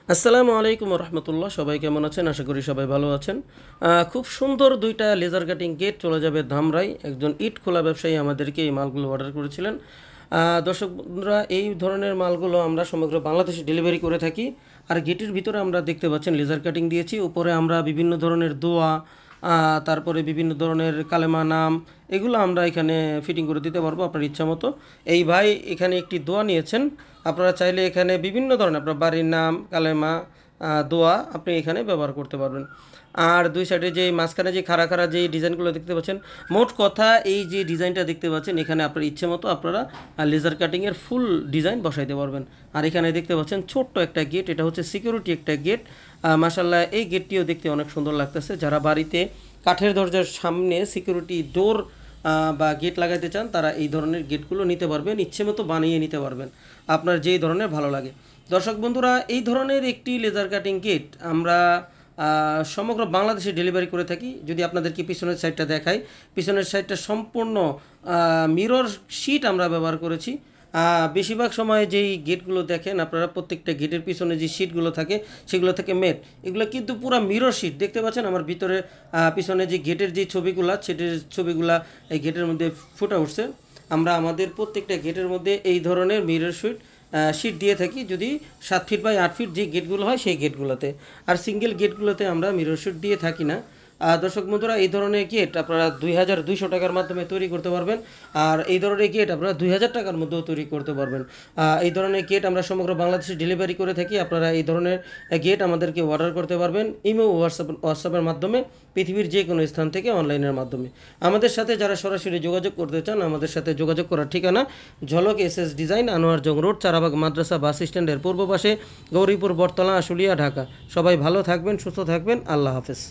আসসালামু আলাইকুম রহমতুল্লাহ। সবাই কেমন আছেন? আশা করি সবাই ভালো আছেন। খুব সুন্দর দুইটা লেজার কাটিং গেট চলে যাবে ধামরাই। একজন ইট খোলা ব্যবসায়ী আমাদেরকে এই মালগুলো অর্ডার করেছিলেন। দর্শক বন্ধুরা, এই ধরনের মালগুলো আমরা সমগ্র বাংলাদেশে ডেলিভারি করে থাকি। আর গেটের ভিতরে আমরা দেখতে পাচ্ছেন লেজার কাটিং দিয়েছি। উপরে আমরা বিভিন্ন ধরনের দোয়া, তারপরে বিভিন্ন ধরনের কালেমা নাম, এগুলো আমরা এখানে ফিটিং করে দিতে পারবো আপনার ইচ্ছা মতো। এই ভাই এখানে একটি দোয়া নিয়েছেন। আপনারা চাইলে এখানে বিভিন্ন ধরনের আপনার বাড়ির নাম, কালেমা, দোয়া আপনি এখানে ব্যবহার করতে পারবেন। আর দুই সাইডে যে মাঝখানে যে খাড়া খাড়া যে ডিজাইনগুলো দেখতে পাচ্ছেন, মোট কথা এই যে ডিজাইনটা দেখতে পাচ্ছেন, এখানে আপনার ইচ্ছে মতো আপনারা লেজার কাটিংয়ের ফুল ডিজাইন বসাইতে পারবেন। আর এখানে দেখতে পাচ্ছেন ছোট্ট একটা গেট, এটা হচ্ছে সিকিউরিটি একটা গেট। মাশাল্লাহ, এই গেটটিও দেখতে অনেক সুন্দর লাগতেছে। যারা বাড়িতে কাঠের দরজার সামনে সিকিউরিটি ডোর বা গেট লাগাইতে চান, তারা এই ধরনের গেটগুলো নিতে পারবেন, ইচ্ছে মতো বানিয়ে নিতে পারবেন আপনার যেই ধরনের ভালো লাগে। দর্শক বন্ধুরা, এই ধরনের একটি লেজার কাটিং গেট আমরা সমগ্র বাংলাদেশে ডেলিভারি করে থাকি। যদি আপনাদেরকে পিছনের সাইডটা দেখাই, পিছনের সাইডটা সম্পূর্ণ মিরর শিট আমরা ব্যবহার করেছি। বেশিরভাগ সময় যেই গেটগুলো দেখেন আপনারা, প্রত্যেকটা গেটের পিছনে যে শিটগুলো থাকে সেগুলো থেকে মেট, এগুলো কিন্তু পুরো মিরর শিট দেখতে পাচ্ছেন। আমার ভিতরে পিছনে যে গেটের যে ছবিগুলা, সেটের ছবিগুলা এই গেটের মধ্যে ফুটে উঠছে। আমরা আমাদের প্রত্যেকটা গেটের মধ্যে এই ধরনের মিরর শিট দিয়ে থাকি, যদি 7 ফিট বাই 8 ফিট যে গেটগুলো হয় সেই গেটগুলোতে। আর সিঙ্গেল গেটগুলোতে আমরা মিরর শিট দিয়ে থাকি না। দর্শক বন্ধুরা, এই ধরনের গেট আপনারা 2200 টাকার মাধ্যমে তৈরি করতে পারবেন। আর এই ধরনের গেট আপনারা 2000 টাকার মধ্যেও তৈরি করতে পারবেন। এই ধরনের গেট আমরা সমগ্র বাংলাদেশে ডেলিভারি করে থাকি। আপনারা এই ধরনের গেট আমাদেরকে অর্ডার করতে পারবেন ইমো, হোয়াটসঅ্যাপের মাধ্যমে, পৃথিবীর যে কোনো স্থান থেকে অনলাইনের মাধ্যমে। আমাদের সাথে যারা সরাসরি যোগাযোগ করতে চান, আমাদের সাথে যোগাযোগ করার ঠিকানা ঝলক এসএস ডিজাইন, আনোয়ার জং রোড, চারাবাগ মাদ্রাসা বাস স্ট্যান্ডের পূর্ব পাশে, গৌরীপুর, বটতলা, আশুলিয়া, ঢাকা। সবাই ভালো থাকবেন, সুস্থ থাকবেন। আল্লাহ হাফেজ।